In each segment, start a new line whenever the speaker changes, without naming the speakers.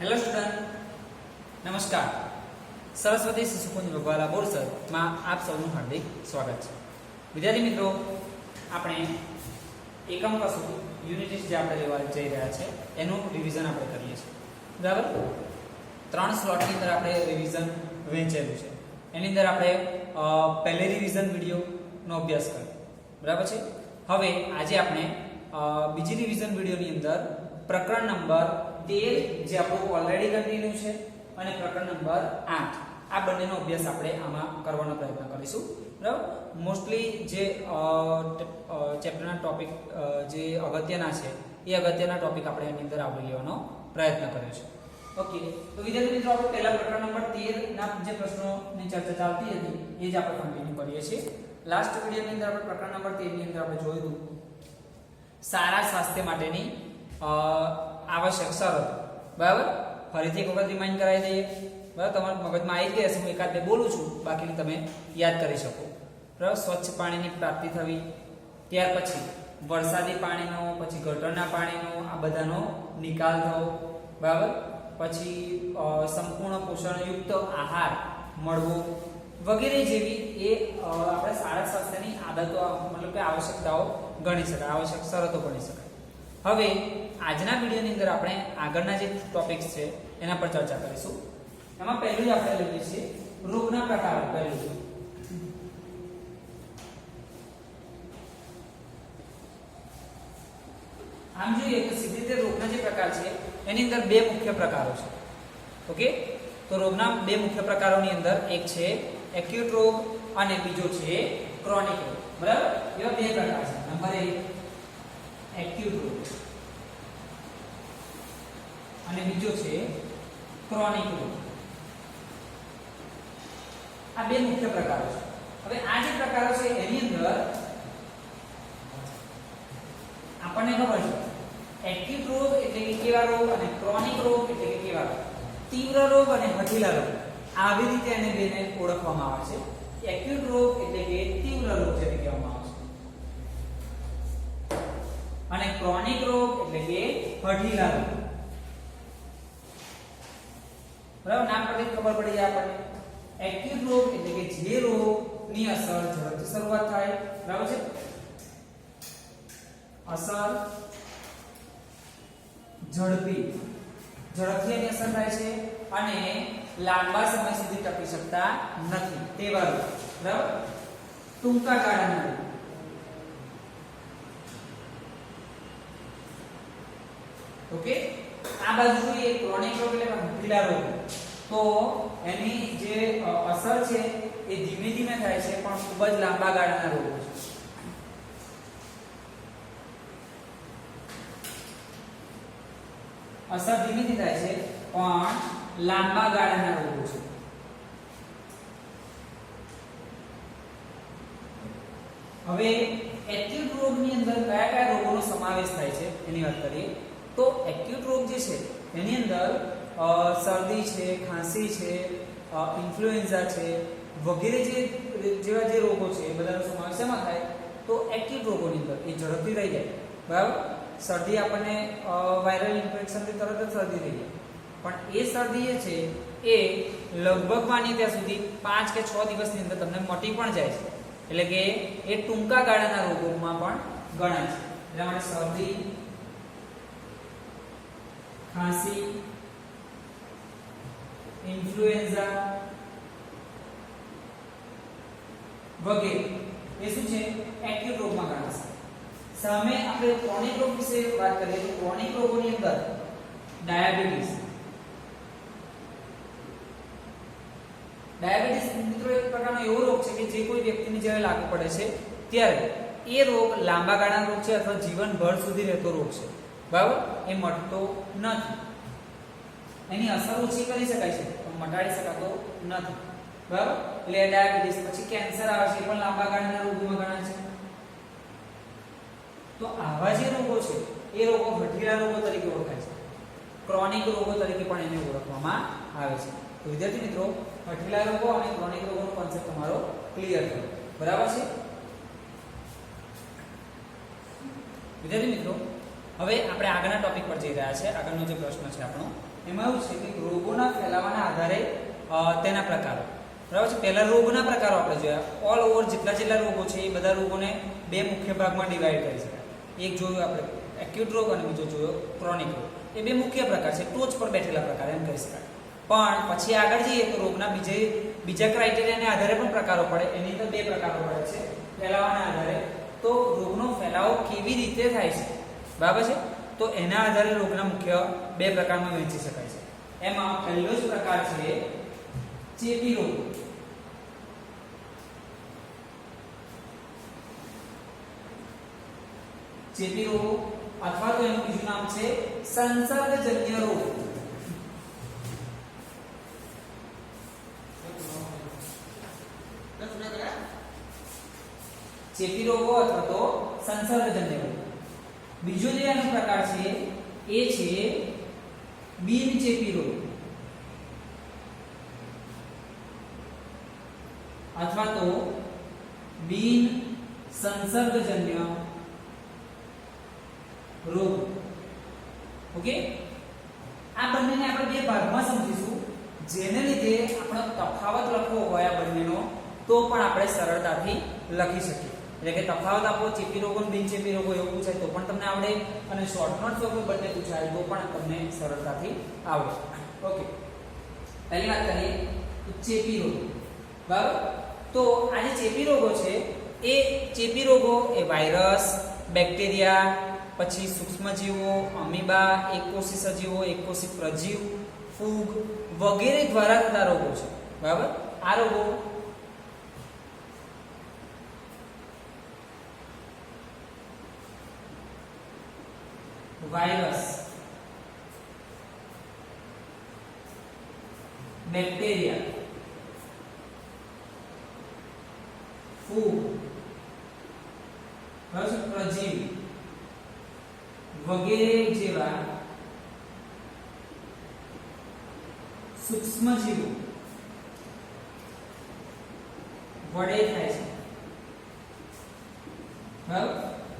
Hello student नमस्कार सरस्वती शिशुकुंज बगवाला बोरसद में आप सबનું हार्दिक स्वागत है। विद्यार्थी मित्रों આપણે એકમ કશું યુનિટ જે આપણે લેવા જઈ રહ્યા છે એનું રિવિઝન આપણે કરીએ છીએ બરાબર। ત્રણ સ્લોટની અંદર આપણે રિવિઝન વહેંચેલું છે એની અંદર આપણે પહેલે રિવિઝન વિડિયોનો અભ્યાસ કર્યો બરાબર છે। હવે આજે આપણે બીજી રિવિઝન વિડિયોની અંદર પ્રકરણ નંબર 13 જે આપણો ઓલરેડી કન્ટિન્યુ છે અને પ્રકરણ નંબર 8 આ બંનેનો અભ્યાસ આપણે આમાં કરવાનો પ્રયત્ન કરીશું બરાબર। મોસ્ટલી જે ચેપ્ટરના ટોપિક જે અગત્યના છે એ અગત્યના ટોપિક આપણે એની અંદર આવરી લેવાનો પ્રયત્ન કર્યો છે। ઓકે તો વિદ્યાર્થી મિત્રો આપણે પહેલા પ્રકરણ નંબર 13 ના જે પ્રશ્નોની ચર્ચા ચાલતી હતી એ જ આપણે કન્ટિન્યુ કરીએ છીએ। લાસ્ટ વિડિયોની અંદર આપણે પ્રકરણ નંબર 13 ની અંદર આપણે જોયું સારા સ્વાસ્થ્ય માટેની आवश्यक शरत बराबर फरीथी एक वखत रिमाइंड कराई दઈએ बराबर તમારા મગજમાં આવી ગયા છે હું એકાદ બે બોલું છું બાકીની તમે યાદ કરી શકો બરાબર। સ્વચ્છ પાણીની પ્રાપ્તિ થવી ત્યાર પછી વરસાદી પાણીનો પછી ગટરના પાણીનો આ બધાનો નિકાલ થવો બરાબર। પછી સંપૂર્ણ પોષણયુક્ત આહાર મળવો વગેરે જેવી એ આપણે સારા સ્વાસ્થ્યની આદતો મતલબ કે આવશ્યકતાઓ ગણી શકાય આવશ્યક શરતો ગણી શકાય। હવે આજના વિડિયોની અંદર આપણે આગળના જે ટોપિક્સ છે એના પર ચર્ચા કરીશું। એમાં પહેલું જ આપણે લઈએ છીએ રોગના પ્રકારો। પહેલું આમ જોઈએ તો સીધી રીતે રોગના જે પ્રકાર છે એની અંદર બે મુખ્ય પ્રકારો છે। ઓકે તો રોગના બે મુખ્ય પ્રકારોની અંદર એક છે એક્યુટ રોગ અને બીજો છે ક્રોનિક રોગ બરાબર। એવા બે પ્રકાર છે। નંબર 1 એક્યુટ રોગ અને બીજો છે ક્રોનિક રોગ। આ બે મુખ્ય પ્રકારો છે। હવે આ જે પ્રકારો છે એની અંદર આપણને ખબર છે એક્યુટ રોગ એટલે કે કેવા રોગ અને ક્રોનિક રોગ એટલે કે કેવા રોગ તીવ્ર રોગ અને હઠીલા રોગ આવી રીતે એને બેને ઓળખવામાં આવે છે। એક્યુટ રોગ એટલે કે તીવ્ર રોગ જેને કહેવામાં આવે છે અને ક્રોનિક રોગ એટલે કે હઠીલા રોગ બરાબર। નામ પરથી ખબર પડી જાય આપણને એક્યુટ રોગ એટલે કે જે રોગની અસર ઝડપથી શરૂઆત થાય બરાબર છે અસર ઝડપથી એની અસર થાય છે અને લાંબા સમય સુધી ટકી શકતા નથી તેવા રોગ બરાબર। ટૂંકા ગાળાના રોગ ઓકે આ બાજુ જોઈએ ક્રોનિક રોગ એટલે હઠીલા રોગ તો એની જે અસર છે એ ધીમે ધીમે થાય છે પણ ખૂબ જ લાંબા ગાળાના રોગ છે। અસર ધીમેથી થાય છે પણ લાંબા ગાળાના રોગો છે। હવે એક્યુટ રોગની અંદર કયા કયા રોગોનો સમાવેશ થાય છે એની વાત કરીએ તો એક્યુટ રોગ જે છે એની અંદર શરદી છે ખાંસી છે ઇન્ફ્લુએન્ઝા છે વગેરે જેવા જે રોગો છે એ બધાનો સમાવેશ એમાં થાય તો એક્યુટ રોગોની અંદર એ ઝડપથી રહી જાય બરાબર। શરદી આપણને વાયરલ ઇન્ફેક્શનથી તરત જ શરદી થઈ જાય પણ એ શરદી એ છે એ લગભગ માની ત્યાં સુધી 5 કે 6 દિવસની અંદર તમને મટી પણ જાય છે એટલે કે એ ટૂંકા ગાળાના રોગોમાં પણ ગણાય છે। એટલા માટે શરદી ખાંસી ઇન્ફ્લુએન્ઝા વગેરે એ શું છે એક્યુટ રોગમાં ગણાશે। સામે આપણે ક્રોનિક રોગ વિશે વાત કરીએ તો ક્રોનિક રોગોની અંદર ડાયાબિટીસ મિત્રો એક પ્રકારનો એવો રોગ છે કે જે કોઈ વ્યક્તિને જ્યારે લાગુ પડે છે ત્યારે એ રોગ લાંબા ગાળાનો રોગ છે અથવા જીવનભર સુધી રહેતો રોગ છે બરાબર। એ મટતો નથી એની અસર ઓછી કરી શકાય છે પણ મટાડી શકાતો નથી બરાબર। એટલે ડાયાબિટીસ પછી કેન્સર આવે છે એ પણ લાંબા ગાળાના રોગોમાં ગણાય છે। તો આવા જે રોગો છે એ રોગો હઠીલા રોગો તરીકે ઓળખાય છે ક્રોનિક રોગો તરીકે પણ એને ઓળખવામાં આવે છે। તો વિદ્યાર્થી મિત્રો હઠીલા રોગો અને ક્રોનિક રોગોનો કોન્સેપ્ટ તમારો ક્લિયર થયો બરાબર છે વિદ્યાર્થી મિત્રો। હવે આપણે આગળના ટોપિક પર જઈ રહ્યા છે। આગળનો જે પ્રશ્ન છે આપણો એમાં એવું છે કે રોગોના ફેલાવાના આધારે તેના પ્રકારો, બરાબર છે. પહેલા રોગના પ્રકારો આપણે જોયા. ઓલ ઓવર જેટલા રોગો છે એ બધા રોગોને બે મુખ્ય ભાગમાં ડિવાઈડ કરી શકાય. એક જોયું આપણે એક્યુટ રોગ અને બીજો જોયો ક્રોનિક રોગ. એ બે મુખ્ય પ્રકાર છે, ટોચ પર બેઠેલા પ્રકાર એમ કહી શકાય. પણ પછી આગળ જઈએ તો રોગના બીજા ક્રાઇટેરિયાને આધારે પણ પ્રકારો પડે. એની અંદર બે પ્રકારો પડે છે ફેલાવાના આધારે. તો રોગનો ફેલાવો કેવી રીતે થાય છે, બરાબર છે, તો એના આધારે રોગના મુખ્ય બે પ્રકારમાં વહેંચી શકાય છે. એમાં પહેલો જ પ્રકાર છે ચેપી રોગ. ચેપી રોગ અથવા તો એનું બીજું નામ છે સંસર્ગજન્ય રોગ. ચેપી રોગો અથવા તો સંસર્ગજન્ય રોગ. બીજો જે એનો પ્રકાર છે એ છે બિનચેપી રોગ અથવા તો બિન સંસર્ગજન્ય રોગ. ઓકે, આ બંનેને આપણે બે ભાગમાં સમજીશું, જેને લીધે આપણો તફાવત લખવો હોય આ બંનેનો તો પણ આપણે સરળતાથી લખી શકીએ. એટલે કે તફાવત આપો ચેપી રોગો અને બિનચેપી રોગો એવું પૂછાય તો પણ તમને આવડે, અને શોર્ટ નોટ સ્વરૂપે બંને પૂછાય તો પણ તમને સરળતાથી આવડે. ઓકે, પહેલી વાત કરીએ તો ચેપી રોગ. બરાબર, તો આ જે ચેપી રોગો છે એ ચેપી રોગો એ વાયરસ, બેક્ટેરિયા, પછી સૂક્ષ્મજીવો, અમીબા, એકકોષી સજીવો, એકકોષી પ્રજીવ, ફૂગ વગેરે દ્વારા થતા રોગો છે. બરાબર, આ રોગો વાયરસ, બેક્ટેરિયા, ફૂગ, પ્રજીવ વગેરે જેવા સૂક્ષ્મજીવો વડે થાય છે. બરાબર,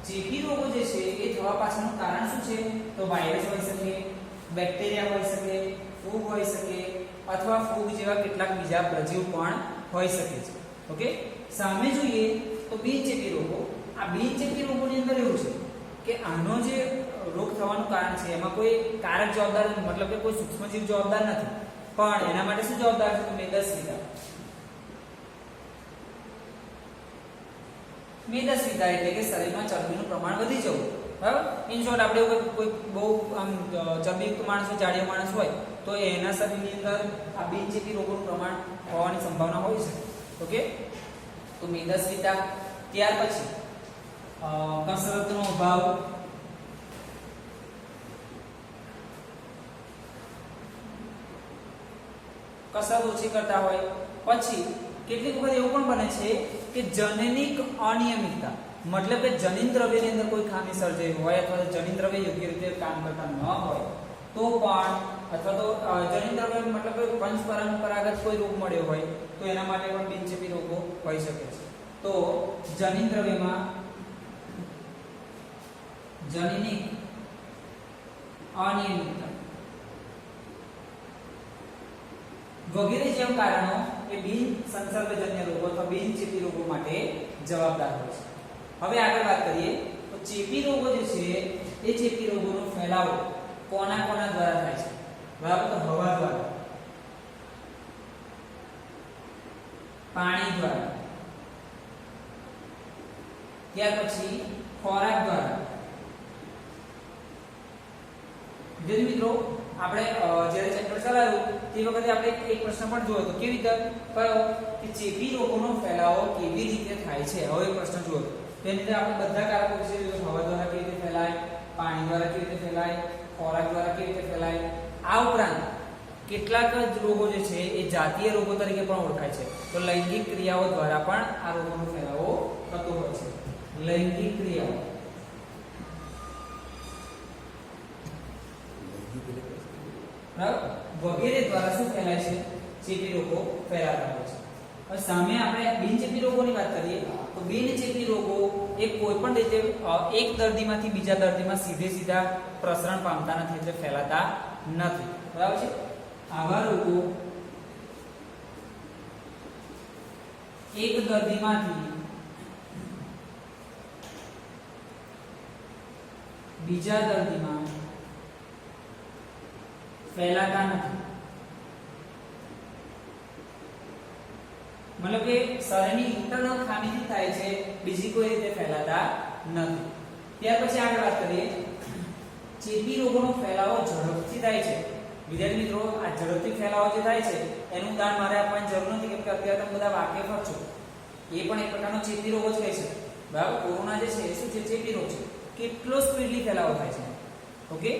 ચેપી રોગો જે છે એ થવા પાછળનું કારણ શું છે તો વાયરસ હોઈ શકે, બેક્ટેરિયા હોઈ શકે, ફૂગ હોઈ શકે અથવા ફૂગ જેવા કેટલાક બીજા પ્રજીવ પણ હોઈ શકે છે. ઓકે, સામે જોઈએ તો બિનચેપી રોગો. આ બિનચેપી રોગોની અંદર એવું છે કે આનો જે રોગ થવાનું કારણ છે એમાં કોઈ કારક જવાબદાર, મતલબ કે કોઈ સૂક્ષ્મજીવ જવાબદાર નથી, પણ એના માટે શું જવાબદાર છે તો મેદસ્વીતા. મેદસ્વીતા એટલે કે શરીરમાં ચરબીનું પ્રમાણ વધી જવું. બરાબર, ઇન શોર્ટ આપણે કોઈ બહુ આમ ચરબીયુક્ત માણસ હોય, જાડિયો માણસ હોય તો એના શરીરની અંદર આ બિનચેપી રોગોનું પ્રમાણ હોવાની સંભાવના હોય છે. ઓકે, તો મેદસ્વીતા. ત્યાર પછી કસરતનો અભાવ, કસરત ઓછી કરતા હોય. પછી કેટલીક વખત એવું પણ બને છે કે જનનિક અનિયમિતતા, મતલબ કે જનીન દ્રવ્યની અંદર કોઈ ખામી સર્જાઈ હોય અથવા તો જનીન દ્રવ્ય યોગ્ય રીતે કામ કરતા ન હોય તો પણ, અથવા તો જનીન દ્રવ્ય મતલબ કે પંચપરંપરાગત કોઈ રોગ મળ્યો હોય તો એના માટે પણ બિનચેપી રોગો હોઈ શકે છે. તો જનીન દ્રવ્યમાં જનનિક અનિયમિતતા વગેરે જેવા કારણો એ બિન સંસર્ગજન્ય રોગો અથવા બિનચેપી રોગો માટે જવાબદાર હોય છે. હવે આગળ વાત કરીએ તો ચેપી રોગો જે છે એ ચેપી રોગોનો ફેલાવો કોના દ્વારા થાય છે. બરાબર, તો હવા દ્વારા, પાણી દ્વારા, ત્યાર પછી ખોરાક દ્વારા. વિદ્યાર્થી મિત્રો, આપણે જ્યારે ચેપ્ટર ચલાવ્યું તે વખતે આપણે એક પ્રશ્ન પણ જોયો હતો. કેવી રીતે? કયો? કે ચેપી રોગોનો ફેલાવો કેવી રીતે થાય છે. હવે એક પ્રશ્ન જોયો તેની અંદર આપણે બધા કારકો વિશે જોયું. હવા દ્વારા કેવી રીતે ફેલાય, પાણી દ્વારા કેવી રીતે ફેલાય, ખોરાક દ્વારા કેવી રીતે ફેલાય. આ ઉપરાંત કેટલાક રોગો જે છે એ જાતીય રોગો તરીકે પણ ઓળખાય છે. તો લૈંગિક ક્રિયાઓ દ્વારા પણ આ રોગોનો ફેલાવો થતો હોય છે. લૈંગિક ક્રિયાઓ વગેરે દ્વારા શું ફેલાય છે? ચેપી રોગો ફેલાતા હોય છે. હવે સામે આપણે બિનચેપી રોગોની વાત કરીએ તો બિનચેપી રોગો એ કોઈ પણ રીતે એક દર્દીમાંથી બીજા દર્દીમાં સીધા પ્રસરણ પામતા નથી, એટલે ફેલાતા નથી. બરાબર છે. આવા રોગો એક દર્દીમાંથી બીજા દર્દીમાં ફેલાતા નથી. મતલબ કે શરીરની ઇન્ટરનલ ખામીથી થાય છે, બીજી કોઈ રીતે ફેલાતા નથી. ત્યાર પછી આગળ વાત કરીએ, ચેપી રોગોનો ફેલાવો ઝડપથી થાય છે. વિદ્યાર્થી મિત્રો, આ ઝડપથી ફેલાવો જે થાય છે એનું ઉદાહરણ મારે આપવાની જરૂર નથી, કેમ કે અત્યારે તમે બધા વાકેફ જ છો. એ પણ એક પ્રકારનો ચેપી રોગ જ કહી શકાય. બરાબર, કોરોના જે છે એ શું છે? ચેપી રોગ છે. કેટલો સ્પીડલી ફેલાવો થાય છે. ઓકે,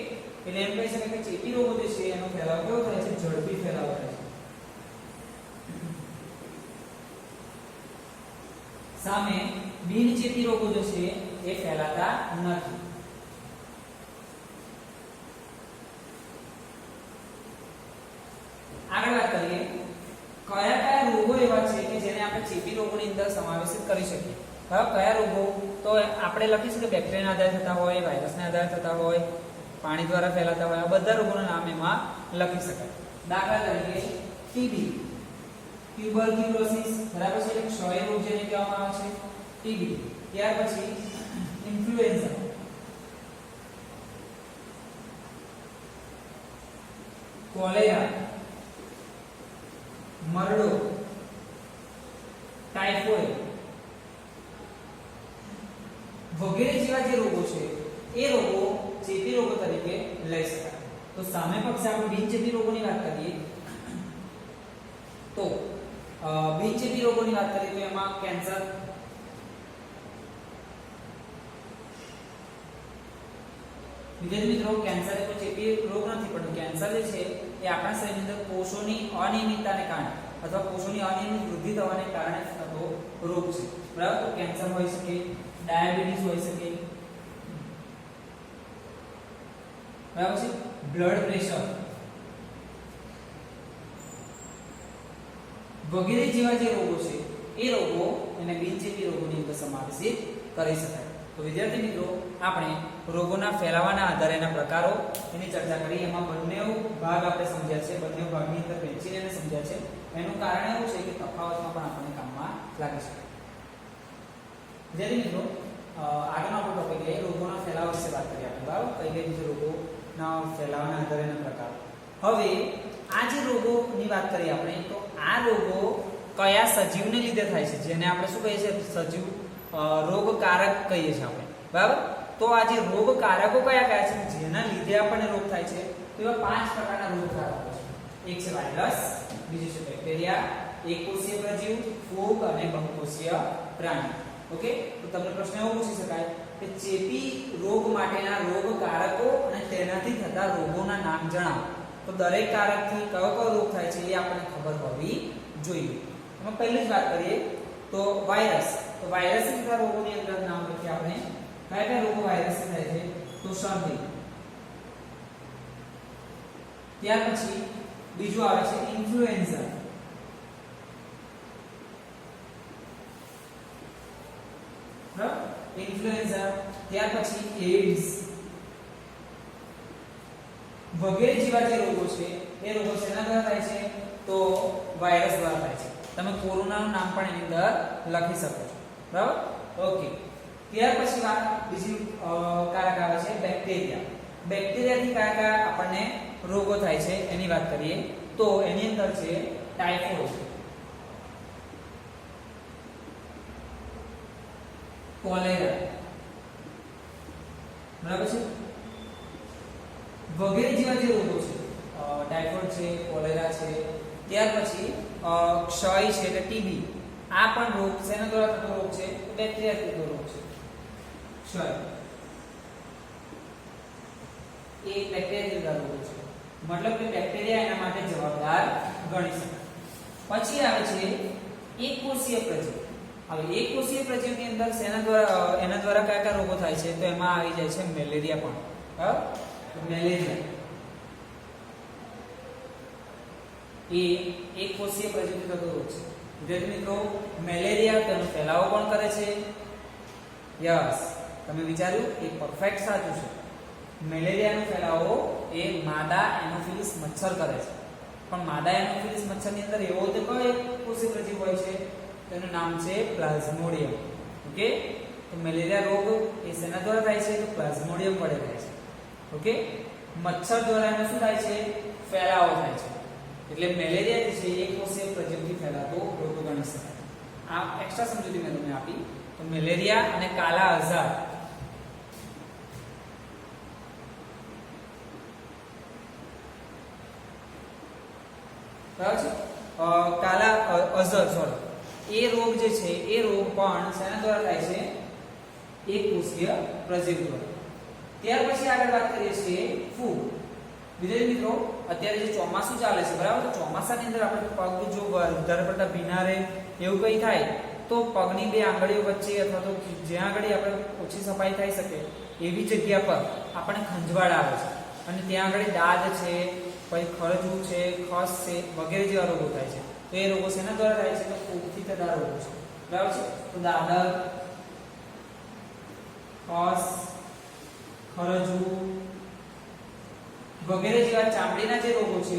એટલે એમ કહી શકાય કે ચેપી રોગો જે છે એનો ફેલાવો કેવો થાય છે? ઝડપી ફેલાવો થાય છે. સામે બિનચેપી રોગો જે છે એ ફેલાતા નથી. આગળ વાત કરીએ, કયા કયા રોગો એવા છે કે જેને આપણે ચેપી રોગોની અંદર સમાવેશિત કરી શકીએ. કયા રોગો? તો આપણે લખીશું કે બેક્ટેરિયાના આધારે થતા હોય, વાયરસના આધારે થતા હોય, પાણી દ્વારા ફેલાતા હોય, આ બધા રોગોના નામ એમાં લખી શકાય. દાખલા તરીકે ટીબી, ટ્યુબરક્યુલોસિસ, બરાબર છે, ક્ષય રોગ જેને કહેવામાં આવે છે ટીબી. ત્યાર પછી ઇન્ફ્લુએન્ઝા, કોલેરા, મરડો, ટાઇફોઇડ વગેરે જેવા જે રોગો છે એ રોગો ચેપી રોગો તરીકે લઈ શકાય. તો સામે પક્ષે આપણે બિનચેપી રોગોની વાત કરીએ તો બિનચેપી રોગોની વાત કરીએ તો એમાં કેન્સર, વિદ્યાર્થી મિત્રો, કેન્સર એ કોઈ ચેપી રોગ નથી, પણ કેન્સર જે છે એ આપણા શરીરની અંદર કોષોની અનિયમિતતાને કારણે અથવા કોષોની અનિયમિત વૃદ્ધિ થવાને કારણે થતો રોગ છે. બરાબર, તો કેન્સર હોઈ શકે, ડાયાબિટીસ હોઈ શકે, બરાબર છે, બ્લડ પ્રેશર વગેરે જેવા જે રોગો છે એ રોગો એને બિનચેપી રોગોની અંદર સમાવેશિત કરી શકાય. તો વિદ્યાર્થી મિત્રો, આપણે રોગોના ફેલાવાના આધારે એના પ્રકારો એની ચર્ચા કરી. એમાં બંને ભાગ આપણે સમજ્યા છે, બંને ભાગની અંદર વહેંચીને સમજ્યા છે. એનું કારણ એવું છે કે તફાવતમાં પણ આપણને કામમાં લાગી શકે. વિદ્યાર્થી મિત્રો, આગળનો આપણો ટોપિક એ રોગોના ફેલાવા વિશે વાત કરીએ આપણે. બરાબર, કઈ કઈ રીતે રોગોના ફેલાવાના આધારે એના પ્રકાર. હવે આ જે રોગોની વાત કરીએ આપણે, તો આ રોગો કયા સજીવને લીધે થાય છે, જેને આપણે શું કહીએ છીએ? સજીવ રોગકારક કહીએ છીએ આપણે. બરાબર, તો આ જે રોગકારકો કયા કયા છે જેના લીધે આપણને રોગ થાય છે? તો એવા 5 પ્રકારના રોગકારકો છે. એક છે વાયરસ, બીજું છે બેક્ટેરિયા, એકકોષીય પ્રજીવ, ફૂગ અને બહુકોષીય પ્રાણી. ઓકે, તો તમને પ્રશ્ન એવો પૂછી શકાય કે ચેપી રોગ માટેના રોગકારકો અને તેનાથી થતા રોગોના નામ જણાવો. તો દરેક કારકથી કયો કયો રોગ થાય છે એ આપણને ખબર હોવી જોઈએ. એમાં પહેલી જ વાત કરીએ તો વાયરસ. તો વાયરસથી થતા રોગોની અંદર નામ લખીએ આપણે. કયા કયા રોગો વાયરસથી થાય છે? તો શરદી. ત્યાર પછી બીજું આવે છે ઇન્ફ્લુએન્ઝા. બરાબર, ઇન્ફ્લુએન્ઝા. ત્યાર પછી એડ્સ વગેરે જેવા જે રોગો છે એ રોગો શેના દ્વારા થાય છે? તો વાયરસ દ્વારા થાય છે. તમે કોરોનાનું નામ પણ એની અંદર લખી શકો છો. બરાબર, ઓકે. ત્યાર પછી બીજી કારક આવે છે બેક્ટેરિયા. બેક્ટેરિયાથી કયા કયા આપણને રોગો થાય છે એની વાત કરીએ તો એની અંદર છે ટાઇફોઇડ, કોલેરા, બરાબર છે, વગેરે જેવા જે રોગો છે. ટાઇફોઇડ છે, કોલેરા છે. ત્યાર પછી ક્ષય છે એટલે ટીબી. આ પણ રોગ શેના દ્વારા થતો રોગ છે? બેક્ટેરિયાથી થતો રોગ છે. ક્ષય એ બેક્ટેરિયાથી થતા રોગ છે. મતલબ કે બેક્ટેરિયા એના માટે જવાબદાર ગણી શકાય. પછી આવે છે એકકોષીય પ્રજીવ. હવે એકકોષીય પ્રજીવની અંદર એના દ્વારા કયા કયા રોગો થાય છે? તો એમાં આવી જાય છે મેલેરિયા પણ. બરાબર, મેલેરિયા એ એકકોષીય પ્રજીવથી થતો રોગ છે. વિદ્યાર્થી મિત્રો, મેલેરિયા તેનો ફેલાવો પણ કરે છે. યસ, તમે વિચાર્યું એ પરફેક્ટ સાચું છે. મેલેરિયાનો ફેલાવો એ માદા એનોફિલિસ મચ્છર કરે છે, પણ માદા એનોફિલિસ મચ્છરની અંદર એવો તો કયો એક કોષીય પ્રજીવ હોય છે, તેનું નામ છે પ્લાઝ્મોડિયમ. ઓકે, તો મેલેરિયા રોગ એ શેના દ્વારા થાય છે? તો પ્લાઝ્મોડિયમ વડે થાય છે. ઓકે, મચ્છર દ્વારા એનો શું થાય છે? ફેલાવો થાય છે. એટલે મેલેરિયા જે છે એક કોષીય પ્રજીવથી ફેલાતો રોગ ગણી શકાય. આ એક્સ્ટ્રા સમજૂતી મેં તમને આપી. તો મેલેરિયા અને કાલા આઝાર બરાબર છે. કાલા અઝર સોરી એ રોગ જે છે એ રોગ પણ શેના દ્વારા થાય છે? એક કોષીય પ્રજીવ દ્વારા. ત્યાર પછી આગળ વાત કરીએ છીએ ફૂગ. વિદ્યાર્થી મિત્રો, અત્યારે જે ચોમાસું ચાલે છે બરાબર, તો ચોમાસાની અંદર આપણે પગ જો વધારે પડતા ભીના રહે એવું કંઈ થાય તો પગની બે આંગળીઓ વચ્ચે અથવા તો જ્યાં આગળ આપણે ઓછી સફાઈ થઈ શકે એવી જગ્યા પર આપણને ખંજવાળ આવે છે અને ત્યાં આગળ દાદ છે, પછી ખરજવું છે, ખસ છે વગેરે જેવા રોગો થાય છે. તો એ રોગો શેના દ્વારા થાય છે? તો ફૂગથી થતા રોગો છે. બરાબર છે. તો દાદર, ખસ, ખરજવું વગેરે જેવા ચામડીના જે રોગો છે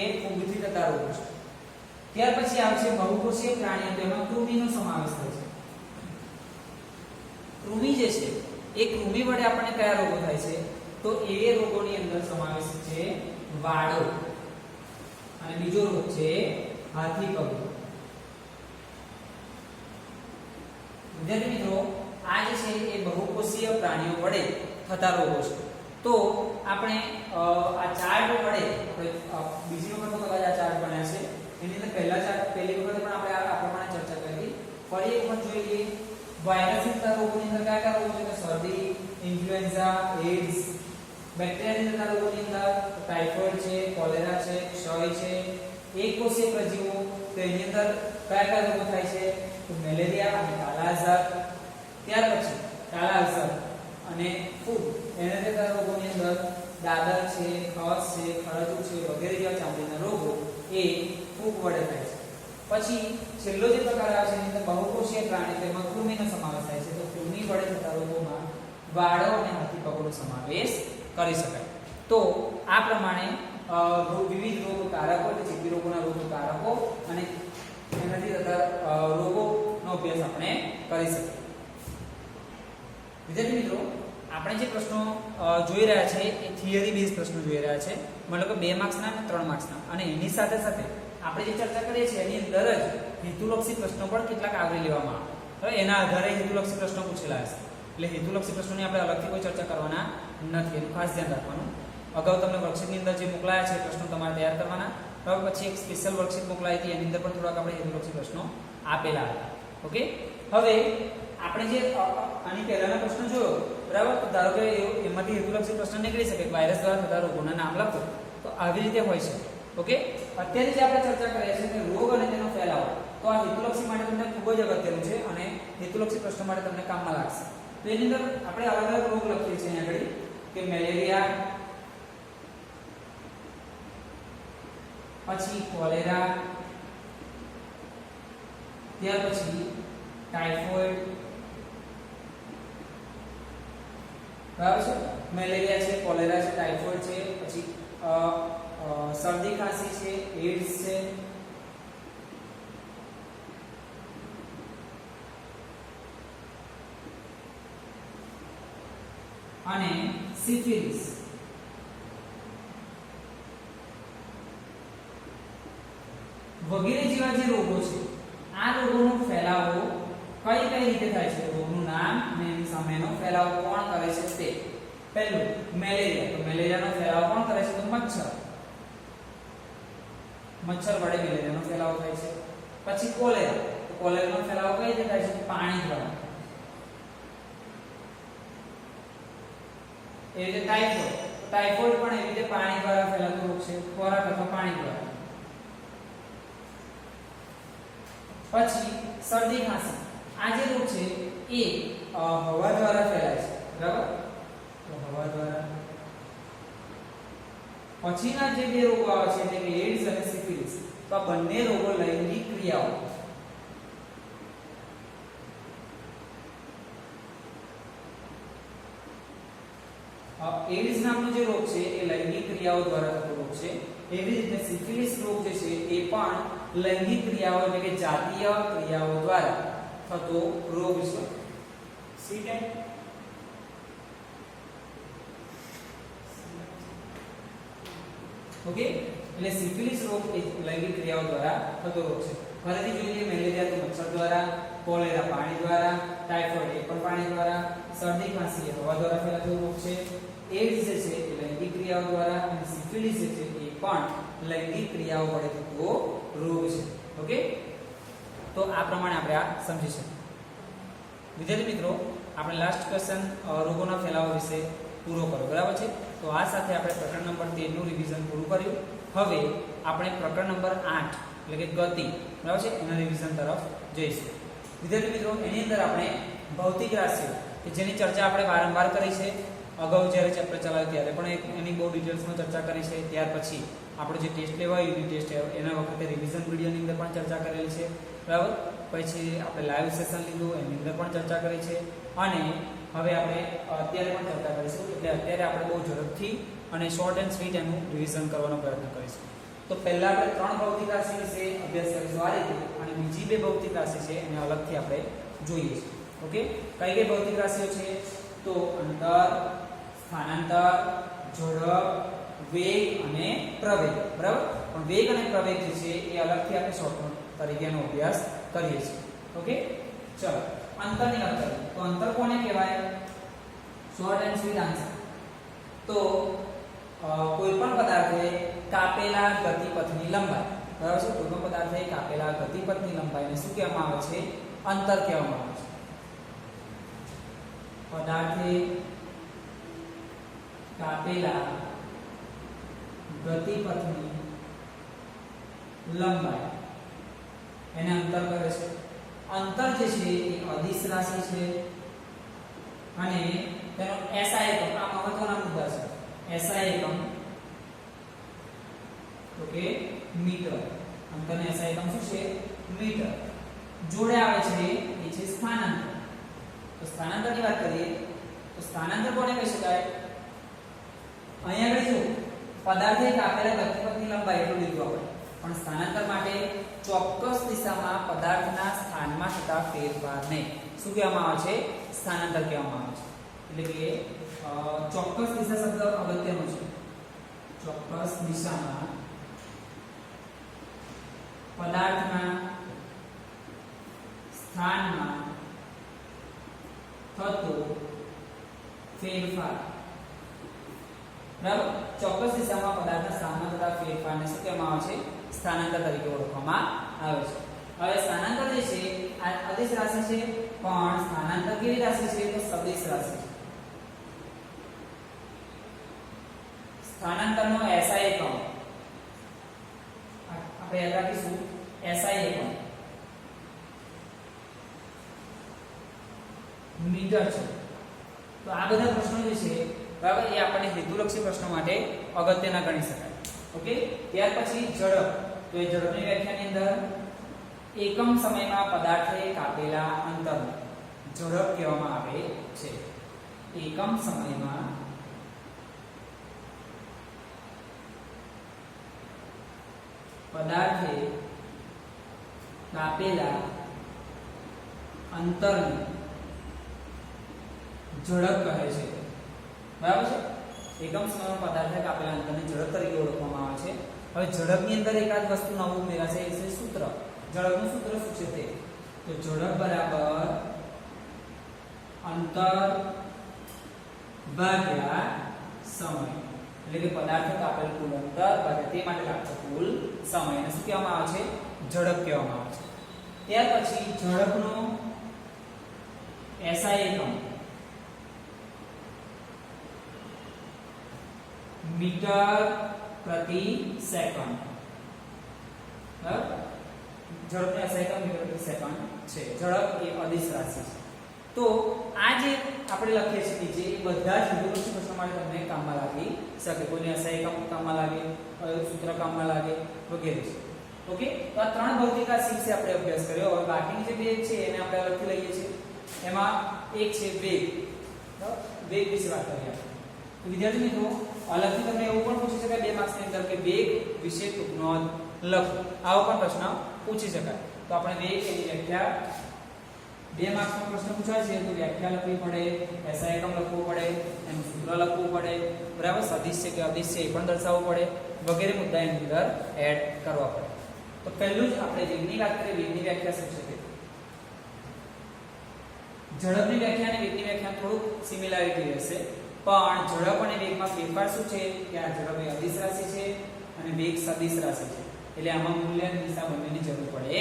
એ ફૂગથી થતા રોગો છે. ત્યાર પછી આવશે બહુકોષીય પ્રાણીઓ, તેમાં કૃમિનો સમાવેશ થાય છે. કૃમિ જે છે એ કૃમિ વડે આપણને કયા રોગો થાય છે? તો એ રોગોની અંદર સમાવેશ છે વાળો, અને બીજો રોગ છે હાથી પગ. વિદ્યાર્થી મિત્રો, આ જે છે એ બહુકોષીય પ્રાણીઓ વડે થતા રોગો છે. તો આપણે આ ચાર્ટ વડે બીજી વખત તો કદાચ આ ચાર્ટ બન્યા છે, એની અંદર પહેલી વખત પણ આપણે આ પ્રમાણે ચર્ચા કરી. ફરી એક વખત જોઈ લઈએ. વાયરસથી થતા રોગોની અંદર કયા કયા રોગો છે? શરદી, ઇન્ફ્લુએન્ઝા, એડ્સ. બેક્ટેરિયાથી થતા રોગોની અંદર ટાઇફોઇડ છે, કોલેરા છે, ક્ષય છે. એક કોષીય પ્રજીવો, તો એની અંદર કયા કયા રોગો થાય છે? તો મેલેરિયા અને કાલા આઝાર. ત્યાર પછી કાલા આઝાર અને ફૂગ, એના થતા રોગોની અંદર દાદર છે, ખસ છે, ખરજવું છે વગેરે જેવા ચામડીના રોગો એ ફૂગ વડે થાય છે. પછી છેલ્લો જે પ્રકાર આવે છે એની અંદર બહુકોષીય પ્રાણી, તેમાં કૃમિનો સમાવેશ થાય છે. તો કૃમિ વડે થતા રોગોમાં વાળો અને હાથી પગનો સમાવેશ કરી શકાય. તો આ પ્રમાણે વિવિધ રોગ કારકો એટલે ચેપી રોગોના રોગ કારકો અને એનાથી થતા રોગોનો અભ્યાસ આપણે કરી શકીએ. વિદ્યાર્થી મિત્રો, આપણે જે પ્રશ્નો જોઈ રહ્યા છે એ થિયરી બેઝ પ્રશ્નો જોઈ રહ્યા છે, મતલબ કે 2 માર્ક્સના અને 3 માર્ક્સના, અને એની સાથે સાથે આપણે જે ચર્ચા કરીએ છીએ એની અંદર જ હેતુલક્ષી પ્રશ્નો પણ કેટલાક આવરી લેવામાં આવે. હવે એના આધારે હેતુલક્ષી પ્રશ્નો પૂછેલા હશે, એટલે હેતુલક્ષી પ્રશ્નોની આપણે અલગથી કોઈ ચર્ચા કરવાના નથી, એનું ખાસ ધ્યાન રાખવાનું. અગાઉ તમને વર્કશીટની અંદર જે મોકલાયા છે પ્રશ્નો તમારે તૈયાર કરવાના. હવે પછી એક સ્પેશિયલ વર્કશીટ મોકલાઈ હતી, એની અંદર પણ થોડાક આપણે હેતુલક્ષી પ્રશ્નો આપેલા હતા. ઓકે, હવે આપણે જે આની પહેલાના પ્રશ્ન જોયો બરાબર, તો ધારો કે એમાંથી હેતુલક્ષી પ્રશ્ન નીકળી શકે, વાયરસ દ્વારા થતા રોગોના નામ લખો, તો આવી રીતે હોય છે. ઓકે, અત્યારે જે આપણે ચર્ચા કરીએ છીએ કે રોગ અને તેનો ફેલાવો, તો આ હેતુલક્ષી માટે તમને ખૂબ જ અગત્યનું છે અને હેતુલક્ષી પ્રશ્નો માટે તમને કામમાં લાગશે. તો એની અંદર આપણે અલગ અલગ રોગ લખીએ છીએ અહીંયા આગળ કે મેલેરિયા, પછી કોલેરા, ત્યાર પછી ટાઇફોઇડ, બરાબર છે, મેલેરિયા છે, કોલેરા છે, ટાઇફોઇડ છે, પછી શરદી ખાંસી છે, એડ્સ છે, અને સિફિલિસ. વગેરે જેવા જે રોગો છે, આ રોગોનો ફેલાવો કઈ કઈ રીતે થાય છે? રોગનું નામ અને એની સામેનો ફેલાવો કોણ કરે છે તે. પહેલું મેલેરિયા, તો મેલેરિયાનો ફેલાવો કોણ કરે છે? તો મચ્છર. મચ્છર વડે મેલેરિયાનો ફેલાવો થાય છે. પછી કોલેરા, તો કોલેરાનો ફેલાવો કઈ રીતે થાય છે? પાણી દ્વારા. એ રીતે ટાઇફોઇડ, તો ટાઇફોઇડ પણ એવી રીતે પાણી દ્વારા ફેલાતો રોગ છે, ખોરાક અથવા પાણી દ્વારા. પછી શરદી ખાંસી, આ જે રોગ છે એ હવા દ્વારા ફેલાય છે, બરાબર, તો હવા દ્વારા. પછીના જે બે રોગો આવે છે એટલે કે એડ્સ અને સિફિલિસ, તો આ બંને રોગો લૈંગિક ક્રિયાઓ, એડિસ નામનો જે રોગ છે એ લૈંગિક ક્રિયાઓ દ્વારા થતો રોગ છે. એવી રીતે સિફિલિસ રોગ જે છે એ પણ લૈંગિક ક્રિયાઓ એટલે કે જાતીય ક્રિયાઓ દ્વારા થતો રોગ છે. સી ટાઈપ ઓકે, એટલે સિફિલિસ રોગ એ લૈંગિક ક્રિયાઓ દ્વારા થતો રોગ છે. ફરીથી જોઈએ, મેલેરિયા તો મચ્છર દ્વારા, કોલેરા પાણી દ્વારા, ટાઇફોઇડ એ પણ પાણી દ્વારા, શરદી ખાંસી એ હવા દ્વારા ફેલાતો રોગ છે. એડ્સ જે છે એ લૈંગિક ક્રિયાઓ દ્વારા, અને સિફિલિસ જે છે એ પણ લૈંગિક ક્રિયાઓ વડે થતો રોગ છે. ઓકે, તો આ પ્રમાણે આપણે આ સમજી શકીએ. વિદ્યાર્થી મિત્રો, આપણે લાસ્ટ ક્વેશ્ચન રોગોના ફેલાવા વિશે પૂરો કર્યો, બરાબર છે. તો આ સાથે આપણે પ્રકરણ નંબર 13 નું રિવિઝન પૂરું કર્યું. હવે આપણે પ્રકરણ નંબર 8 એટલે કે ગતિ, બરાબર છે, એના રિવિઝન તરફ જઈશું. વિદ્યાર્થી મિત્રો, એની અંદર આપણે ભૌતિક રાશિઓ કે જેની ચર્ચા આપણે વારંવાર કરી છે, અગાઉ જ્યારે ચેપ્ટર ચલાવ્યું ત્યારે પણ એની બહુ ડિટેલ્સમાં ચર્ચા કરી છે. ત્યાર પછી આપણે જે ટેસ્ટ લેવા યુનિટ ટેસ્ટ એના વખતે રિવિઝન વિડીયોની અંદર પણ ચર્ચા કરેલી છે, બરાબર. પછી આપણે લાઈવ સેશન લીધું, એની અંદર પણ ચર્ચા કરી છે, અને હવે આપણે અત્યારે પણ ચર્ચા કરીશું. એટલે અત્યારે આપણે બહુ ઝડપથી અને શોર્ટ એન્ડ સ્વીટ એનું રિવિઝન કરવાનો પ્રયત્ન કરીશું. તો પહેલા આપણે 3 ભૌતિક રાશિ વિશે અભ્યાસ કરીશું આ રીતે, અને બીજી 2 ભૌતિક રાશિ છે એને અલગથી આપણે જોઈએ છીએ. ઓકે, કઈ કઈ ભૌતિક રાશિઓ છે? તો અંતર, સ્થાનાંતર, ઝડપ, વેગ અને પ્રવેગ, બરાબર. પણ વેગ અને પ્રવેગ જે છે એ અલગથી આપણે શોર્ટકટ તરીકેનો અભ્યાસ કરીએ છીએ. ઓકે, ચલો અંતરની વાત કરીએ. તો અંતર કોને કહેવાય? Short and sweet answer. તો કોઈ પણ પદાર્થે કાપેલા ગતિપથની લંબાઈ, બરાબર છે, કોઈ પણ પદાર્થે કાપેલા ગતિપથની લંબાઈને શું કહેવામાં આવે છે? અંતર કહેવામાં આવે છે. પદાર્થે કાપેલા ગતિપથની લંબાઈ એને અંતર કહે છે. અંતર જે છે એ અદિશ રાશિ છે, અને તેનો SI એકમ આ મહત્વના મુદ્દા છે. SI એકમ તો કે મીટર. અંતરનો SI એકમ શું છે? મીટર. જોડે આવે છે એ છે સ્થાનાંતર. તો સ્થાનાંતરની વાત કરીએ તો સ્થાનાંતર કોને કહી શકાય? અહીંયા આગળ જો પદાર્થે કાપેલા ગતિપથની લંબાઈ એટલું લીધું આપણે, પણ સ્થાનાંતર માટે ચોક્કસ દિશામાં પદાર્થના સ્થાનમાં થતા ફેરફારને શું કહેવામાં આવે છે? સ્થાનાંતર કહેવામાં આવે છે. એટલે કે ચોક્કસ દિશા શબ્દ અગત્યનો છે. ચોક્કસ દિશામાં પદાર્થના સ્થાનમાં થતો ફેરફાર, બરાબર. ચોક્કસ દિશામાં પદાર્થના સ્થાનમાં થતા ફેરફારને શું કહેવામાં આવે છે? સ્થાનાંતર તરીકે ઓળખવામાં આવે છે. હવે સ્થાનાંતર જે છે આ અદિશ રાશિ છે, પણ સ્થાનાંતર કેવી રાશિ છે? તો સદિશ રાશિ છે. સ્થાનાંતરનો SI એકમ આપણે યાદ રાખીશું. SI એકમ મીટર છે. તો આ બધા પ્રશ્નો જે છે, બરાબર, એ આપણને હેતુલક્ષી પ્રશ્નો માટે અગત્યના ગણી શકાય. ઓકે, ત્યાર પછી ઝડપ. તો એ ઝડપની વ્યાખ્યાની અંદર એકમ સમયમાં પદાર્થે કાપેલા અંતરને ઝડપ કહેવામાં આવે છે. એકમ સમયમાં પદાર્થે કાપેલા અંતરને ઝડપ કહે છે, બરાબર છે. એકમ સમયમાં પદાર્થે કાપેલા અંતરને ઝડપ તરીકે ઓળખવામાં આવે છે. હવે ઝડપની અંદર એકાદ વસ્તુ નવું ઉમેરાશે, એ છે સૂત્ર. ઝડપનું સૂત્ર શું છે તે? તો ઝડપ બરાબર અંતર ભાગ્યા સમય. એટલે કે પદાર્થ કાપેલ કુલ અંતર ભાગ્યા તે માટે લાગતો કુલ સમય. એને શું કહેવામાં આવે છે? ઝડપ કહેવામાં આવે છે. ત્યાર પછી ઝડપનો SI એકમ મીટર પ્રતિ સેકન્ડ, બરાબર. ઝડપનો SI એકમ મીટર પ્રતિ સેકન્ડ છે. ઝડપ એ અદિશ રાશિ છે. તો આ જે આપણે લખીએ છીએ જે બધા જ હેતુલક્ષી પ્રશ્નો માટે તમને કામમાં લાગી શકે. કોઈને SI એકમ કામમાં લાગે, સૂત્ર કામમાં લાગે વગેરે છે. ઓકે, તો આ 3 ભૌતિક રાશિ વિશે આપણે અભ્યાસ કર્યો. હવે બાકીની જે 2 છે એને આપણે અલગથી લઈએ છીએ. એમાં એક છે વેગ. વેગ વિશે વાત કરીએ. તો તો વિદ્યાર્થી મિત્રો અલગથી તમને એવું પણ પૂછી શકાય 2 માર્ક્સની અંદર કે વેગ વિશે ટૂંક નોંધ લખો, આવો પણ પ્રશ્ન પૂછી શકાય. તો આપણે વેગ એની વ્યાખ્યા 2 માર્ક્સનો પ્રશ્ન પૂછાય છે તો વ્યાખ્યા લખવી પડે, SI એકમ લખવું પડે, એનું સૂત્ર લખવું પડે, બરાબર, સદિશ છે કે અદિશ છે એ પણ દર્શાવવું પડે, વગેરે મુદ્દા એની અંદર એડ કરવા પડે. તો પહેલું જ આપણે વેગની વાત કરીએ. વેગની વ્યાખ્યા શું છે? ઝડપની વ્યાખ્યા અને વેગની વ્યાખ્યા થોડુંક સિમિલારિટી રહેશે, પણ ઝડપ અને વેગમાં ફેરફાર શું છે કે આ ઝડપ એ અદિશ રાશિ છે અને વેગ સદિશ રાશિ છે, એટલે આમાં મૂલ્ય અને દિશા બંનેની જરૂર પડે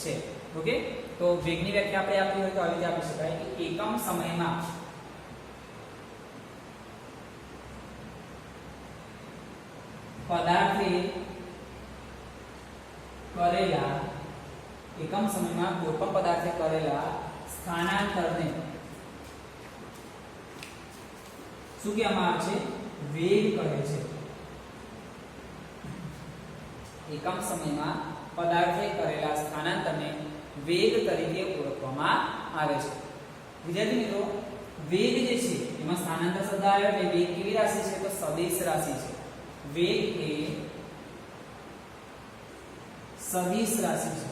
છે. ઓકે, તો વેગની વ્યાખ્યા આપણે આપી હોય તો આવી રીતે આપી શકાય કે એકમ સમયમાં પદાર્થે કરેલા એકમ સમયમાં કોઈ પણ પદાર્થે કરેલા સ્થાનાંતરને શું કહેવામાં આવે છે? વેગ કહે છે. એકમ સમયમાં પદાર્થે કરેલા સ્થાનાંતરને વેગ તરીકે ઓળખવામાં આવે છે. વિદ્યાર્થી મિત્રો, વેગ જે છે એમાં સ્થાનાંતર શબ્દ આવ્યો એટલે વેગ કેવી રાશિ છે? તો સદિશ રાશિ છે. વેગ એ સદિશ રાશિ છે.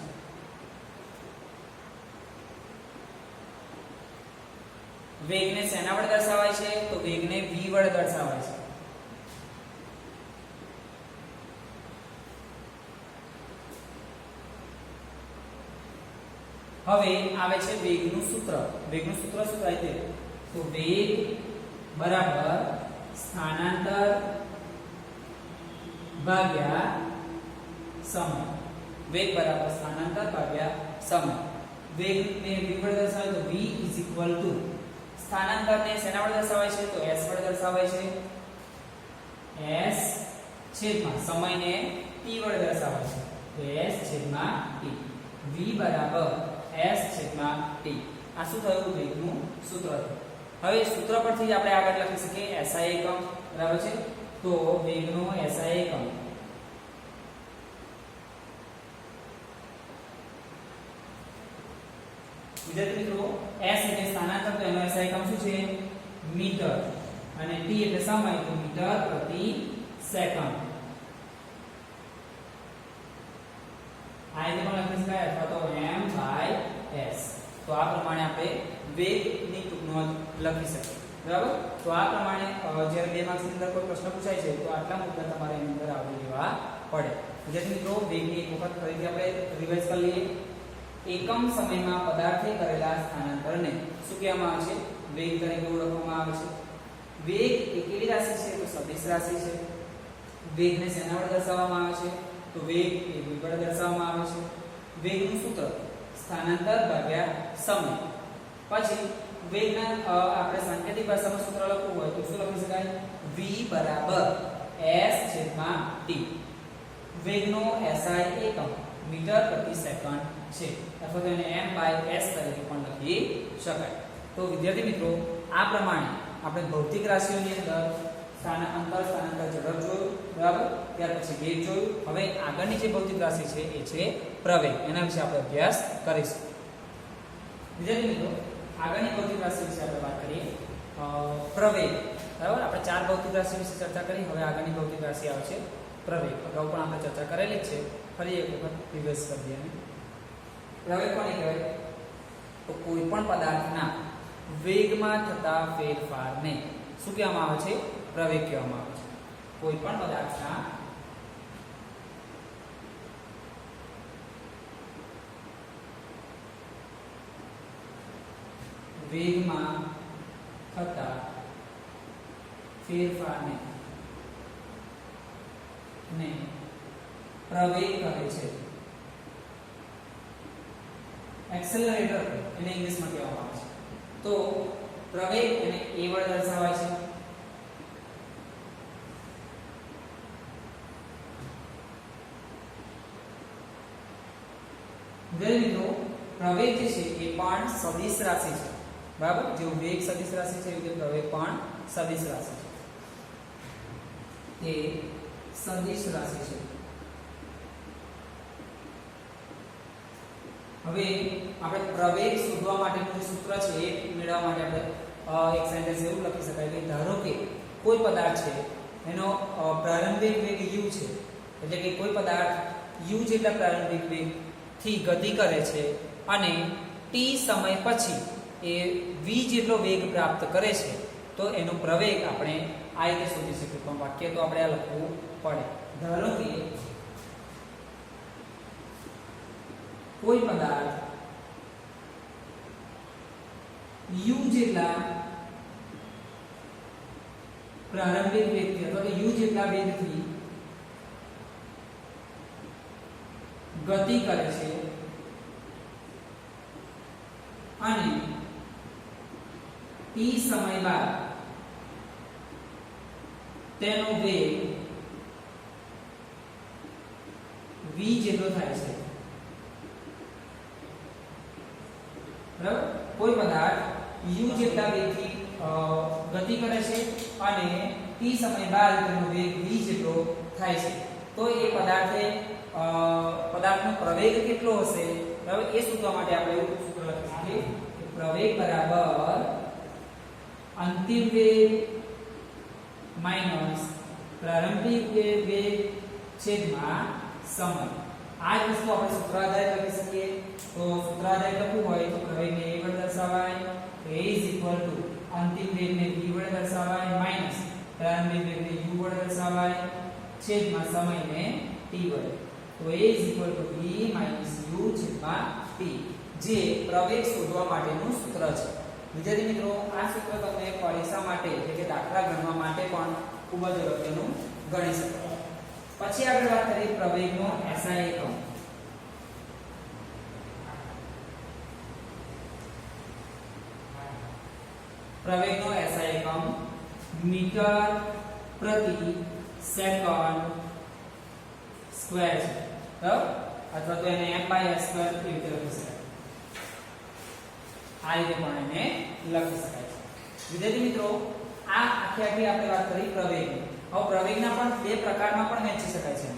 વેગને શેના વડે દર્શાવાય છે? તો વેગને v વડે દર્શાવાય છે. હવે આવે છે વેગનું સૂત્ર. વેગનું સૂત્ર શું થાય છે? તો વેગ બરાબર સ્થાનાંતર ભાગ્યા સમય. વેગ બરાબર સ્થાનાંતર ભાગ્યા સમય. વેગને v વડે દર્શાવાય તો v સ્થાનાંતરને શેના વડે દર્શાવાય છે? તો s વડે દર્શાવાય છે. s છેદમાં સમયને t વડે દર્શાવાય છે. તો s છેદમાં t. v બરાબર s છેદમાં t. આ શું થયું? વેગનું સૂત્ર થયું. હવે સૂત્ર પરથી જ આપણે આગળ લખી શકીએ SI એકમ, બરાબર છે. તો વેગનો SI એકમ વિદ્યાર્થી મિત્રો, s એટલે સ્થાનાંતર તો એનો SI એકમ શું છે? મીટર, અને t એટલે સમય તો મીટર પ્રતિ સેકન્ડ. આ રીતે પણ લખી શકાય અથવા તો m/s. તો આ પ્રમાણે આપણે વેગની ટૂંક નોંધ લખી શકીએ, બરાબર. તો આ પ્રમાણે જ્યારે 2 માર્ક્સની અંદર કોઈ પ્રશ્ન પૂછાય છે તો આટલા મુદ્દા તમારે એની અંદર આવરી લેવા પડે. વિદ્યાર્થી મિત્રો, વેગની એક વખત ફરીથી આપણે રિવાઇઝ કરી લઈએ. એકમ સમયમાં પદાર્થે કરેલા સ્થાનાંતરને શું કહેવામાં આવે છે? વેગ તરીકે ઓળખવામાં આવે છે. વેગ એ કેવી રાશિ છે? તો સદિશ રાશિ છે. વેગને શેના વડે દર્શાવવામાં આવે છે? તો વેગ એ v વડે દર્શાવવામાં આવે છે. વેગનું સૂત્ર સ્થાનાંતર ભાગ્યા સમય. પછી વેગના આપણે સાંકેતિક ભાષામાં સૂત્ર લખવું હોય તો શું લખી શકાય? v બરાબર s છેદમાં t. વેગનો SI એકમ મીટર પ્રતિ સેકન્ડ છે, અથવા તો એને m/s તરીકે પણ લખી શકાય. તો વિદ્યાર્થી મિત્રો, આ પ્રમાણે આપણે ભૌતિક રાશિઓની અંદર સ્થાનાંતર ઝડપ જોયું, બરાબર. ત્યાર પછી વેગ જોયું. હવે આગળની જે ભૌતિક રાશિ છે એ છે પ્રવેગ. એના વિશે આપણે અભ્યાસ કરીશું. વિદ્યાર્થી મિત્રો, આગળની ભૌતિક રાશિ વિશે આપણે વાત કરીએ. પ્રવેગ, બરાબર. આપણે 4 ભૌતિક રાશિ વિશે ચર્ચા કરી. હવે આગળની ભૌતિક રાશિ આવે છે પ્રવેગ. અગાઉ પણ આપણે ચર્ચા કરેલી જ છે, ફરી એક વખત રિવાઇઝ કરી દઈએ. પ્રવેગ કોને કહેવાય? તો કોઈ પણ પદાર્થના વેગમાં થતા ફેરફારને શું કહેવામાં આવે છે? પ્રવેગ કહેવામાં આવે છે. કોઈ પણ પદાર્થના વેગમાં થતા ફેરફારને પ્રવેગ કહે છે. એક્સેલરેટર એને ઇંગ્લિશમાં કહેવામાં આવે છે. તો પ્રવેગ એને a વડે દર્શાવાય છે. મિત્રો, પ્રવેગ જે છે એ પણ સદિશ રાશિ છે, બરાબર. જેવું વેગ સદિશ રાશિ છે એવું પ્રવેગ પણ સદિશ રાશિ છે. એ સદિશ રાશિ છે. હવે આપણે પ્રવેગ શોધવા માટેનું જે સૂત્ર છે એ મેળવવા માટે આપણે એક સેન્ટેન્સ એવું લખી શકાય કે ધારો કે કોઈ પદાર્થ છે એનો પ્રારંભિક વેગ u છે, એટલે કે કોઈ પદાર્થ u જેટલા પ્રારંભિક વેગ થી ગતિ કરે છે અને t સમય પછી એ v જેટલો વેગ પ્રાપ્ત કરે છે, તો એનો પ્રવેગ આપણે આ રીતે શોધી શકીએ. પણ વાક્ય તો આપણે આ લખવું પડે. ધારો કે કોઈ પદાર્થ u જેટલા પ્રારંભિક વેગથી અથવા તો u જેટલા વેગથી ગતિ કરે છે અને t સમય બાદ તેનો વેગ v જેટલો થાય છે. બરાબર? કોઈ પદાર્થ u જેટલા વેગથી ગતિ કરે છે અને t સમય બાદ તેનો વેગ v જેટલો થાય છે, તો એ પદાર્થનો પ્રવેગ કેટલો હશે? બરાબર? એ શોધવા માટે આપણે એવું સૂત્ર લખીએ કે પ્રવેગ બરાબર અંતિમ વેગ માઈનસ પ્રારંભિક વેગ છેદમાં સમય. આ જ વસ્તુ આપણે સૂત્ર આધારિત લખી શકીએ. તો સૂત્ર આધારિત લખવું હોય તો પ્રવેગને a વડે દર્શાવાય, તો a અંતિમ વેગને v વડે દર્શાવાય માઈનસ પ્રારંભિક વેગને u વડે દર્શાવાય છેદમાં સમયને t વડે. તો a v u t, જે પ્રવેગ શોધવા માટેનું સૂત્ર છે. વિદ્યાર્થી મિત્રો, આ સૂત્ર તમને પરીક્ષા માટે એટલે કે દાખલા ગણવા માટે પણ ખૂબ જ અગત્યનું ગણી શકાય. પછી આગળ વાત કરીએ પ્રવેગનો SI એકમ. પ્રવેગનો SI એકમ મીટર પ્રતિ સેકન્ડ સ્ક્વેર છે. બરાબર? અથવા તો એને m/s² કેવી રીતે લખી શકાય? આ રીતે પણ એને લખી શકાય છે. વિદ્યાર્થી મિત્રો, આ આખી આપણે વાત કરી પ્રવેગની. હવે પ્રવેગના પણ બે પ્રકારમાં પણ વહેંચી શકાય છે.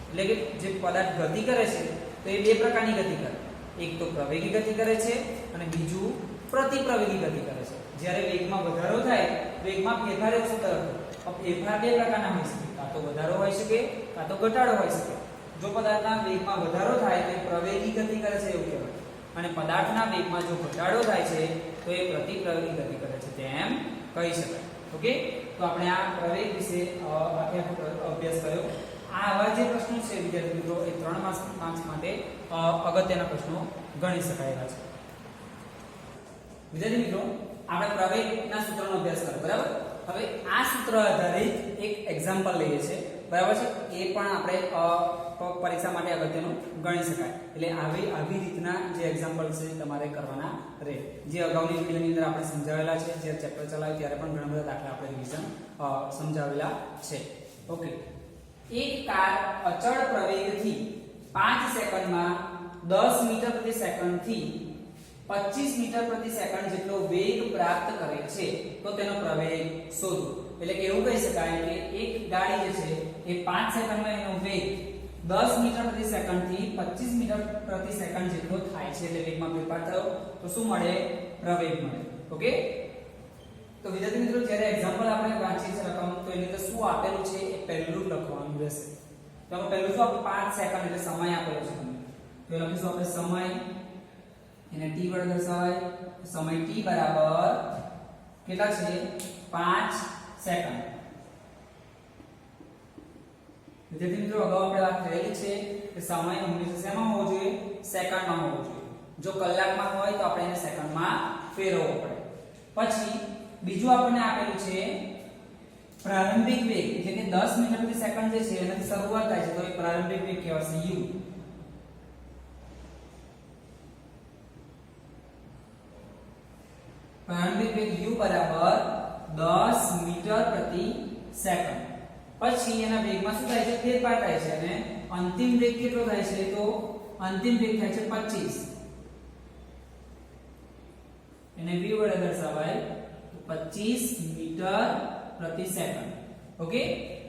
એટલે કે જે પદાર્થ ગતિ કરે છે તો એ બે પ્રકારની ગતિ કરે. એક તો પ્રવેગી ગતિ કરે છે અને બીજું પ્રતિપ્રવેગી ગતિ કરે છે. જ્યારે વેગમાં વધારો થાય, વેગમાં ફેરફાર ઓછો થતો. ફેરફાર બે પ્રકારના હોઈ શકે, કાં તો વધારો હોઈ શકે કાં તો ઘટાડો હોઈ શકે. જો પદાર્થના વેગમાં વધારો થાય તો એ પ્રવેગી ગતિ કરે છે એવું કહેવાય, અને પદાર્થના વેગમાં જો ઘટાડો થાય છે તો એ પ્રતિપ્રવેગી ગતિ કરે છે તેમ કહી શકાય. ઓકે, તો આપણે આ પ્રવેગ વિશે અભ્યાસ કર્યો. આવા જે પ્રશ્નો છે વિદ્યાર્થી મિત્રો, એ 3 માર્ક્સ માટે અગત્યના પ્રશ્નો ગણી શકાય છે. વિદ્યાર્થી મિત્રો, આપણે પ્રવેગના સૂત્રનો અભ્યાસ કર્યો. બરાબર? હવે આ સૂત્ર આધારિત એક એક્ઝામ્પલ લઈએ છીએ. બરાબર છે? એ પણ આપણે પરીક્ષા માટે અગત્યનું ગણી શકાય. એટલે આવી રીતના જે એક્ઝામ્પલ છે તમારે કરવાના રહે. જે અગાઉની વિડિયોની અંદર આપણે સમજાવેલા છે, જે ચેપ્ટર ચલાવ્યું ત્યારે પણ ઘણા બધા દાખલા આપણે રિવિઝન સમજાવેલા છે. ઓકે, એક કાર અચળ પ્રવેગથી 5 સેકન્ડમાં 10 મીટર પ્રતિ સેકન્ડથી 25 મીટર પ્રતિ સેકન્ડ જેટલો વેગ પ્રાપ્ત કરે છે, તો તેનો પ્રવેગ શોધો. એટલે કે એવું કહી શકાય કે એક ગાડી જે છે એ 5 સેકન્ડમાં એનો વેગ 10 મીટર પ્રતિ સેકન્ડથી 25 મીટર પ્રતિ સેકન્ડ જેટલો થાય છે. એટલે વેગમાં ફેરફાર થયો તો શું મળે? પ્રવેગ મળે. ઓકે, તો વિદ્યાર્થી મિત્રો, જ્યારે એક્ઝામ્પલ આપણે વાંચીએ છીએ રકમ, તો એની અંદર શું આપેલું છે એ પહેલું લખવાનું રહેશે. તો પહેલું શું આપણે 5 સેકન્ડ એટલે સમય આપેલો છે તમને, તો લખીશું આપણે સમય, એને t વડે દર્શાવાય. સમય t બરાબર કેટલા છે? 5 સેકન્ડ. વિદ્યાર્થી મિત્રો, અગાઉ આપણે વાત કરેલી છે કે સમય હંમેશા શેમાં હોવો જોઈએ? સેકન્ડમાં હોવો જોઈએ. જો કલાકમાં હોય તો આપણે એને સેકન્ડમાં ફેરવવો પડે. પછી બીજું આપણને આપેલું છે પ્રારંભિક વેગ, એટલે કે 10 મીટર પ્રતિ સેકન્ડ જે છે એનાથી શરૂઆત થાય છે, તો એ પ્રારંભિક વેગ કહેવાશે u. પ્રારંભિક વેગ u બરાબર 10 મીટર પ્રતિ સેકન્ડ. પછી એના વેગમાં શું થાય છે? ફેરફાર થાય છે, અને અંતિમ વેગ કેટલો થાય છે? તો અંતિમ વેગ થાય છે 25. એને v વડે દર્શાવાય 25 મીટર પ્રતિ સેકન્ડ. ઓકે,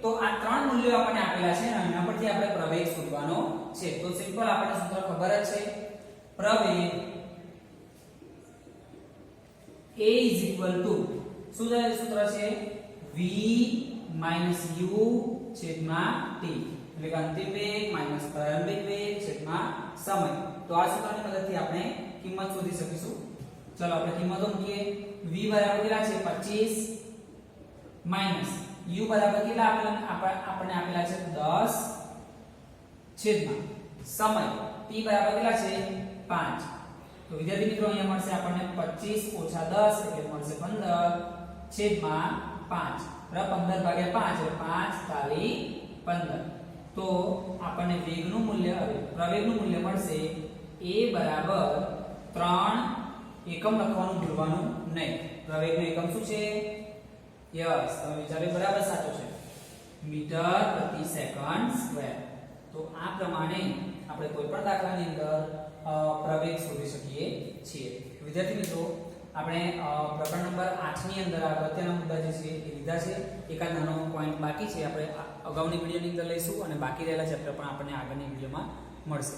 તો આ 3 મૂલ્યો આપણને આપેલા છે અને એના પરથી આપણે પ્રવેગ શોધવાનો છે. તો સિમ્પલ આપણને સૂત્ર ખબર જ છે. પ્રવેગ A શું સૂત્ર છે? v માઇનસ u છેદમાં t, એટલે કે અંતિમ વેગ માઇનસ પ્રારંભિક વેગ છેદમાં સમય. તો આ સૂત્રની મદદથી આપણે કિંમત શોધી શકીશું. ચલો આપણે કિંમતો મૂકીએ. v બરાબર કેટલા છે 25 માઇનસ u બરાબર કેટલા આપણને આપેલા છે 10 છેદમાં સમય t બરાબર કેટલા છે 5. તો વિદ્યાર્થી મિત્રો અહીંયા મળશે આપણને 25 ઓછા 10 એટલે મળશે 15 છેદમાં 5. 15 ભાગ્યા 5 એટલે 5 તાલી 15. તો આપણને વેગનું મૂલ્ય પ્રવેગનું મૂલ્ય મળશે a બરાબર 3 એકમ લખવાનું ભૂલવાનું નહીં. પ્રવેગનું એકમ શું છે? યસ, તમે વિચારો બરાબર સાચો છે, મીટર પ્રતિ સેકન્ડ સ્ક્વેર. તો આ પ્રમાણે આપણે કોઈ પણ દાખલાની અંદર પ્રવેગ શોધી શકીએ છીએ. વિદ્યાર્થી મિત્રો આપણે પ્રકરણ નંબર 8 ની અંદર આ અગત્યના મુદ્દા જે છે એ લીધા છે. એકાદ નાનો પોઈન્ટ બાકી છે, આપણે અગાઉની વિડિયોની અંદર લઈશું અને બાકી રહેલા ચેપ્ટર પણ આપણને આગળની વિડિયોમાં મળશે.